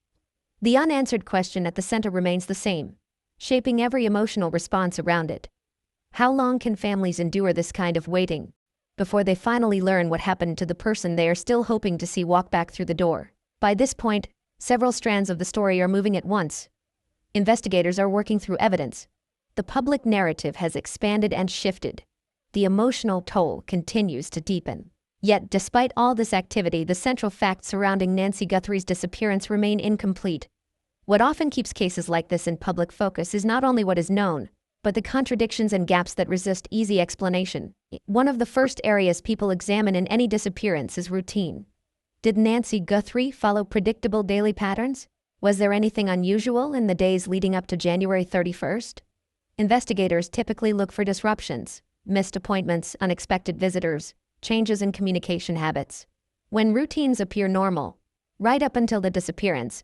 The unanswered question at the center remains the same, shaping every emotional response around it. How long can families endure this kind of waiting before they finally learn what happened to the person they are still hoping to see walk back through the door? By this point, several strands of the story are moving at once. Investigators are working through evidence. The public narrative has expanded and shifted. The emotional toll continues to deepen. Yet, despite all this activity, the central facts surrounding Nancy Guthrie's disappearance remain incomplete. What often keeps cases like this in public focus is not only what is known, but the contradictions and gaps that resist easy explanation. One of the first areas people examine in any disappearance is routine. Did Nancy Guthrie follow predictable daily patterns? Was there anything unusual in the days leading up to January 31st? Investigators typically look for disruptions, missed appointments, unexpected visitors, changes in communication habits. When routines appear normal, right up until the disappearance,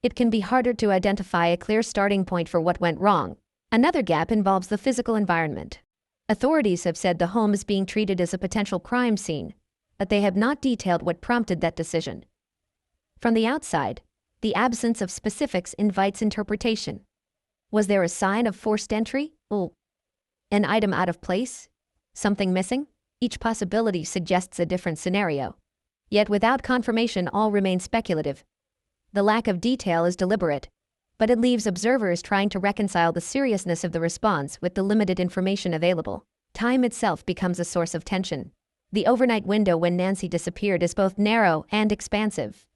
it can be harder to identify a clear starting point for what went wrong. Another gap involves the physical environment. Authorities have said the home is being treated as a potential crime scene, but they have not detailed what prompted that decision. From the outside, the absence of specifics invites interpretation. Was there a sign of forced entry? An item out of place? Something missing? Each possibility suggests a different scenario. Yet without confirmation, all remains speculative. The lack of detail is deliberate, but it leaves observers trying to reconcile the seriousness of the response with the limited information available. Time itself becomes a source of tension. The overnight window when Nancy disappeared is both narrow and expansive.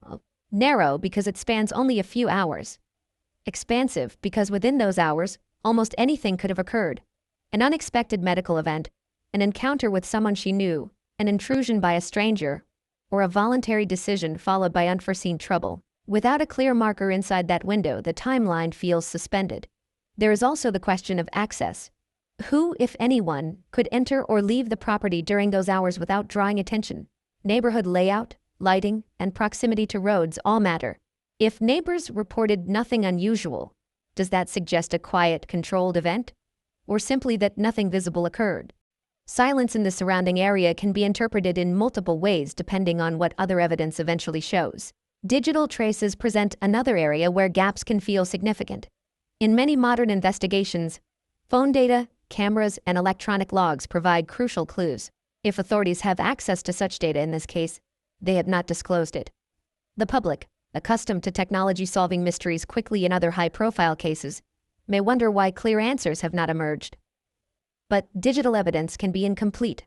Narrow because it spans only a few hours. Expansive because within those hours, almost anything could have occurred. An unexpected medical event, an encounter with someone she knew, an intrusion by a stranger, or a voluntary decision followed by unforeseen trouble. Without a clear marker inside that window, the timeline feels suspended. There is also the question of access. Who, if anyone, could enter or leave the property during those hours without drawing attention? Neighborhood layout, lighting, and proximity to roads all matter. If neighbors reported nothing unusual, does that suggest a quiet, controlled event? Or simply that nothing visible occurred? Silence in the surrounding area can be interpreted in multiple ways depending on what other evidence eventually shows. Digital traces present another area where gaps can feel significant. In many modern investigations, phone data, cameras, and electronic logs provide crucial clues. If authorities have access to such data in this case, they have not disclosed it. The public, accustomed to technology solving mysteries quickly in other high-profile cases, may wonder why clear answers have not emerged. But digital evidence can be incomplete,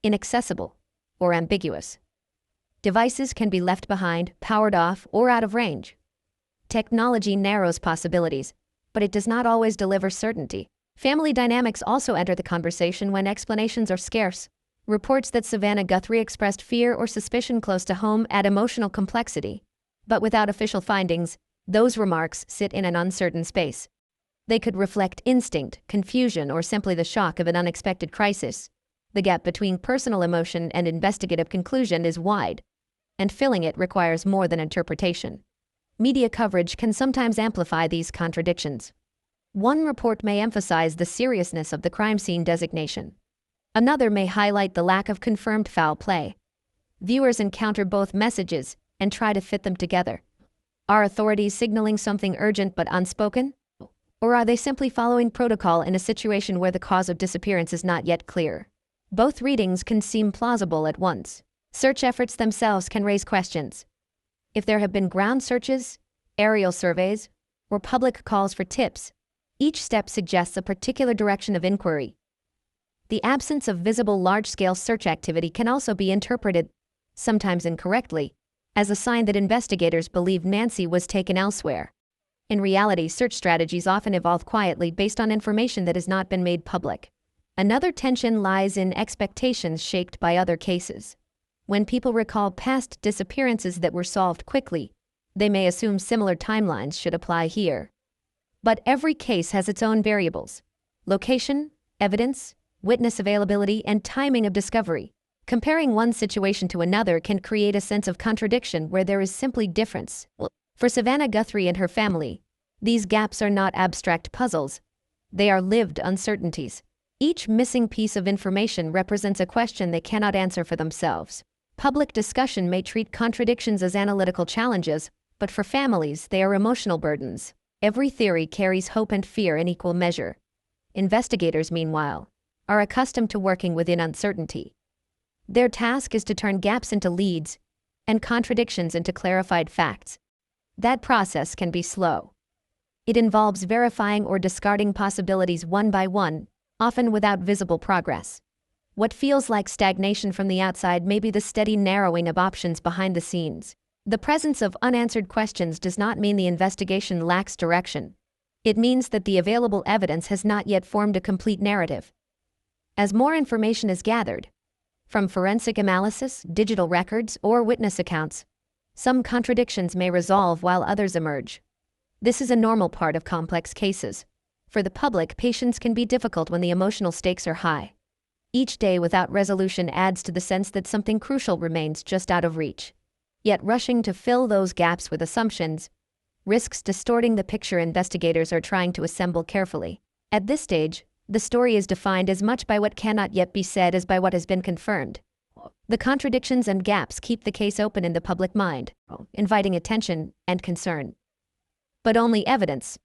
inaccessible, or ambiguous. Devices can be left behind, powered off, or out of range. Technology narrows possibilities, but it does not always deliver certainty. Family dynamics also enter the conversation when explanations are scarce. Reports that Savannah Guthrie expressed fear or suspicion close to home add emotional complexity. But without official findings, those remarks sit in an uncertain space. They could reflect instinct, confusion, or simply the shock of an unexpected crisis. The gap between personal emotion and investigative conclusion is wide, and filling it requires more than interpretation. Media coverage can sometimes amplify these contradictions. One report may emphasize the seriousness of the crime scene designation. Another may highlight the lack of confirmed foul play. Viewers encounter both messages and try to fit them together. Are authorities signaling something urgent but unspoken? Or are they simply following protocol in a situation where the cause of disappearance is not yet clear? Both readings can seem plausible at once. Search efforts themselves can raise questions. If there have been ground searches, aerial surveys, or public calls for tips, each step suggests a particular direction of inquiry. The absence of visible large-scale search activity can also be interpreted, sometimes incorrectly, as a sign that investigators believe Nancy was taken elsewhere. In reality, search strategies often evolve quietly based on information that has not been made public. Another tension lies in expectations shaped by other cases. When people recall past disappearances that were solved quickly, they may assume similar timelines should apply here. But every case has its own variables: location, evidence, witness availability, and timing of discovery. Comparing one situation to another can create a sense of contradiction where there is simply difference. For Savannah Guthrie and her family, these gaps are not abstract puzzles. They are lived uncertainties. Each missing piece of information represents a question they cannot answer for themselves. Public discussion may treat contradictions as analytical challenges, but for families, they are emotional burdens. Every theory carries hope and fear in equal measure. Investigators, meanwhile, are accustomed to working within uncertainty. Their task is to turn gaps into leads and contradictions into clarified facts. That process can be slow. It involves verifying or discarding possibilities one by one, often without visible progress. What feels like stagnation from the outside may be the steady narrowing of options behind the scenes. The presence of unanswered questions does not mean the investigation lacks direction. It means that the available evidence has not yet formed a complete narrative. As more information is gathered, from forensic analysis, digital records, or witness accounts, some contradictions may resolve while others emerge. This is a normal part of complex cases. For the public, patience can be difficult when the emotional stakes are high. Each day without resolution adds to the sense that something crucial remains just out of reach. Yet rushing to fill those gaps with assumptions risks distorting the picture investigators are trying to assemble carefully. At this stage, the story is defined as much by what cannot yet be said as by what has been confirmed. The contradictions and gaps keep the case open in the public mind, inviting attention and concern. But only evidence,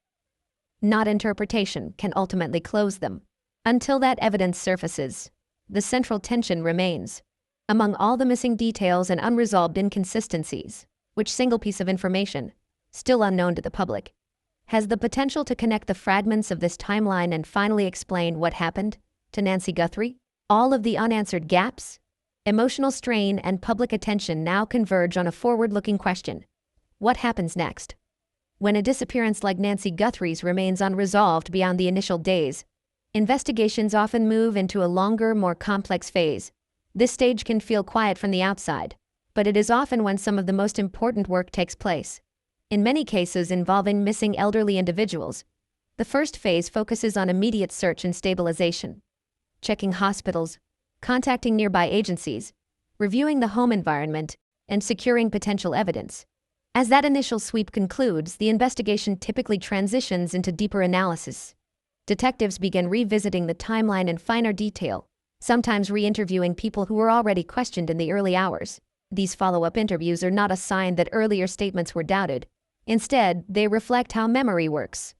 not interpretation, can ultimately close them. Until that evidence surfaces, the central tension remains. Among all the missing details and unresolved inconsistencies, which single piece of information, still unknown to the public, has the potential to connect the fragments of this timeline and finally explain what happened to Nancy Guthrie? All of the unanswered gaps, emotional strain, and public attention now converge on a forward-looking question: what happens next? When a disappearance like Nancy Guthrie's remains unresolved beyond the initial days, investigations often move into a longer, more complex phase. This stage can feel quiet from the outside, but it is often when some of the most important work takes place. In many cases involving missing elderly individuals, the first phase focuses on immediate search and stabilization, checking hospitals, contacting nearby agencies, reviewing the home environment, and securing potential evidence. As that initial sweep concludes, the investigation typically transitions into deeper analysis. Detectives begin revisiting the timeline in finer detail, sometimes re-interviewing people who were already questioned in the early hours. These follow-up interviews are not a sign that earlier statements were doubted. Instead, they reflect how memory works.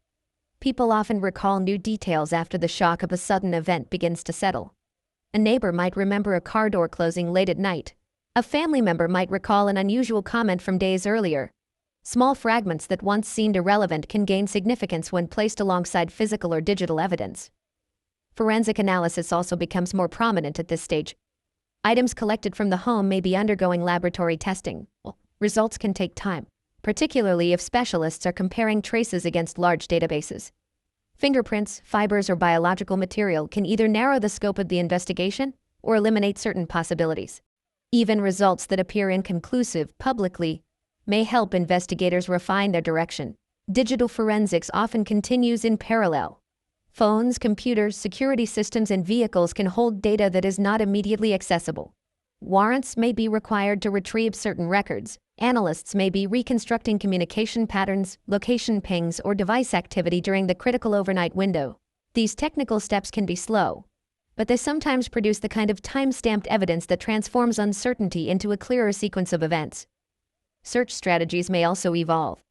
People often recall new details after the shock of a sudden event begins to settle. A neighbor might remember a car door closing late at night. A family member might recall an unusual comment from days earlier. Small fragments that once seemed irrelevant can gain significance when placed alongside physical or digital evidence. Forensic analysis also becomes more prominent at this stage. Items collected from the home may be undergoing laboratory testing. Results can take time, particularly if specialists are comparing traces against large databases. Fingerprints, fibers, or biological material can either narrow the scope of the investigation or eliminate certain possibilities. Even results that appear inconclusive publicly may help investigators refine their direction. Digital forensics often continues in parallel. Phones, computers, security systems, and vehicles can hold data that is not immediately accessible. Warrants may be required to retrieve certain records. Analysts may be reconstructing communication patterns, location pings, or device activity during the critical overnight window. These technical steps can be slow, but they sometimes produce the kind of time-stamped evidence that transforms uncertainty into a clearer sequence of events. Search strategies may also evolve.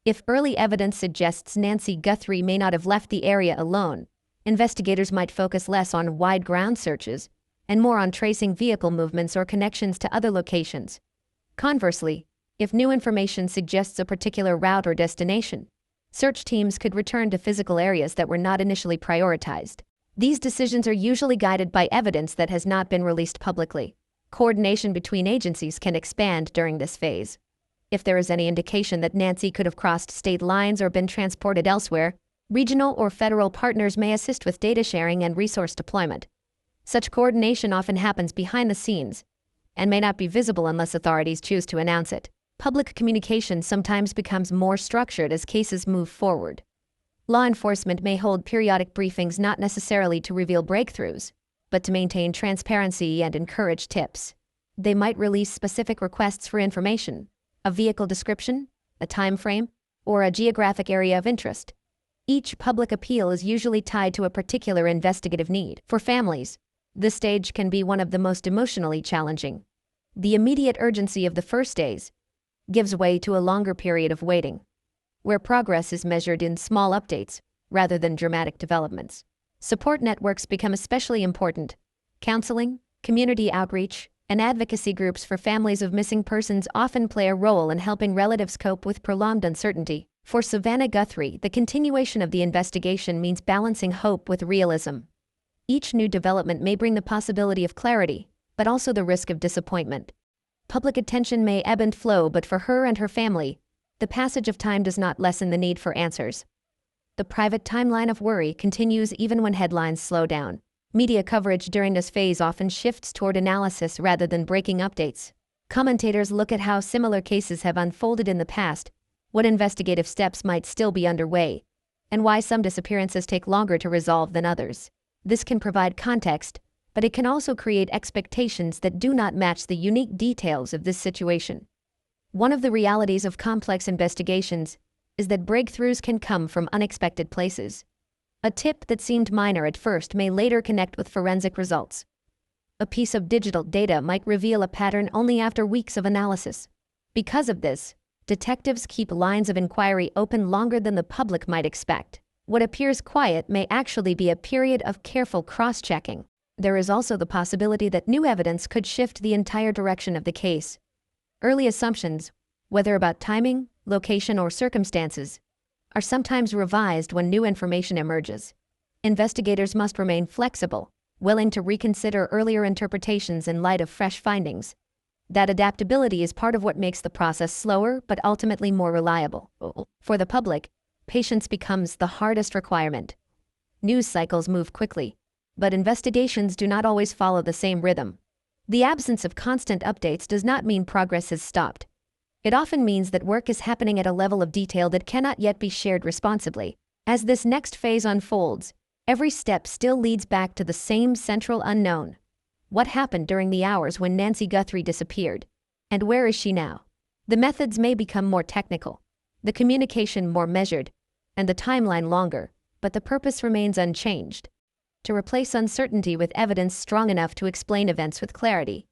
If early evidence suggests Nancy Guthrie may not have left the area alone, investigators might focus less on wide ground searches and more on tracing vehicle movements or connections to other locations. Conversely, if new information suggests a particular route or destination, search teams could return to physical areas that were not initially prioritized. These decisions are usually guided by evidence that has not been released publicly. Coordination between agencies can expand during this phase. If there is any indication that Nancy could have crossed state lines or been transported elsewhere, regional or federal partners may assist with data sharing and resource deployment. Such coordination often happens behind the scenes and may not be visible unless authorities choose to announce it. Public communication sometimes becomes more structured as cases move forward. Law enforcement may hold periodic briefings not necessarily to reveal breakthroughs, but to maintain transparency and encourage tips. They might release specific requests for information, a vehicle description, a time frame, or a geographic area of interest. Each public appeal is usually tied to a particular investigative need. For families, this stage can be one of the most emotionally challenging. The immediate urgency of the first days gives way to a longer period of waiting, where progress is measured in small updates rather than dramatic developments. Support networks become especially important. Counseling, community outreach, and advocacy groups for families of missing persons often play a role in helping relatives cope with prolonged uncertainty. For Savannah Guthrie, the continuation of the investigation means balancing hope with realism. Each new development may bring the possibility of clarity, but also the risk of disappointment. Public attention may ebb and flow, but for her and her family, the passage of time does not lessen the need for answers. The private timeline of worry continues even when headlines slow down. Media coverage during this phase often shifts toward analysis rather than breaking updates. Commentators look at how similar cases have unfolded in the past, what investigative steps might still be underway, and why some disappearances take longer to resolve than others. This can provide context, but it can also create expectations that do not match the unique details of this situation. One of the realities of complex investigations is that breakthroughs can come from unexpected places. A tip that seemed minor at first may later connect with forensic results. A piece of digital data might reveal a pattern only after weeks of analysis. Because of this, detectives keep lines of inquiry open longer than the public might expect. What appears quiet may actually be a period of careful cross-checking. There is also the possibility that new evidence could shift the entire direction of the case. Early assumptions, whether about timing, location, or circumstances, are sometimes revised when new information emerges. Investigators must remain flexible, willing to reconsider earlier interpretations in light of fresh findings. That adaptability is part of what makes the process slower but ultimately more reliable. For the public, patience becomes the hardest requirement. News cycles move quickly, but investigations do not always follow the same rhythm. The absence of constant updates does not mean progress has stopped. It often means that work is happening at a level of detail that cannot yet be shared responsibly. As this next phase unfolds, every step still leads back to the same central unknown. What happened during the hours when Nancy Guthrie disappeared? And where is she now? The methods may become more technical, the communication more measured, and the timeline longer, but the purpose remains unchanged: to replace uncertainty with evidence strong enough to explain events with clarity.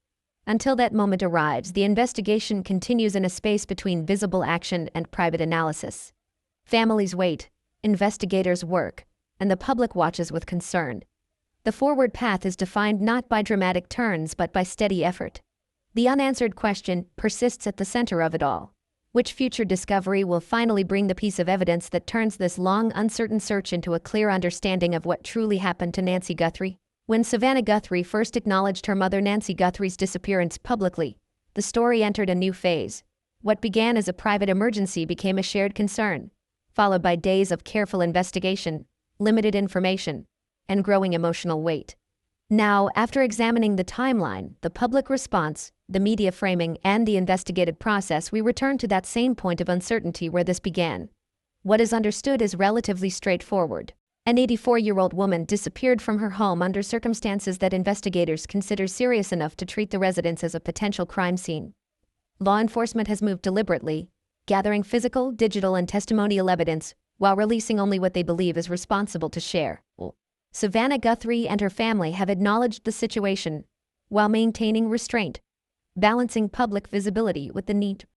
Until that moment arrives, the investigation continues in a space between visible action and private analysis. Families wait, investigators work, and the public watches with concern. The forward path is defined not by dramatic turns but by steady effort. The unanswered question persists at the center of it all. Which future discovery will finally bring the piece of evidence that turns this long, uncertain search into a clear understanding of what truly happened to Nancy Guthrie? When Savannah Guthrie first acknowledged her mother Nancy Guthrie's disappearance publicly, the story entered a new phase. What began as a private emergency became a shared concern, followed by days of careful investigation limited information, and growing emotional weight. Now, after examining the timeline, the public response, the media framing, and the investigative process, we return to that same point of uncertainty where this began. What is understood is relatively straightforward. An 84-year-old woman disappeared from her home under circumstances that investigators consider serious enough to treat the residence as a potential crime scene. Law enforcement has moved deliberately, gathering physical, digital, and testimonial evidence while releasing only what they believe is responsible to share. Savannah Guthrie and her family have acknowledged the situation while maintaining restraint, balancing public visibility with the need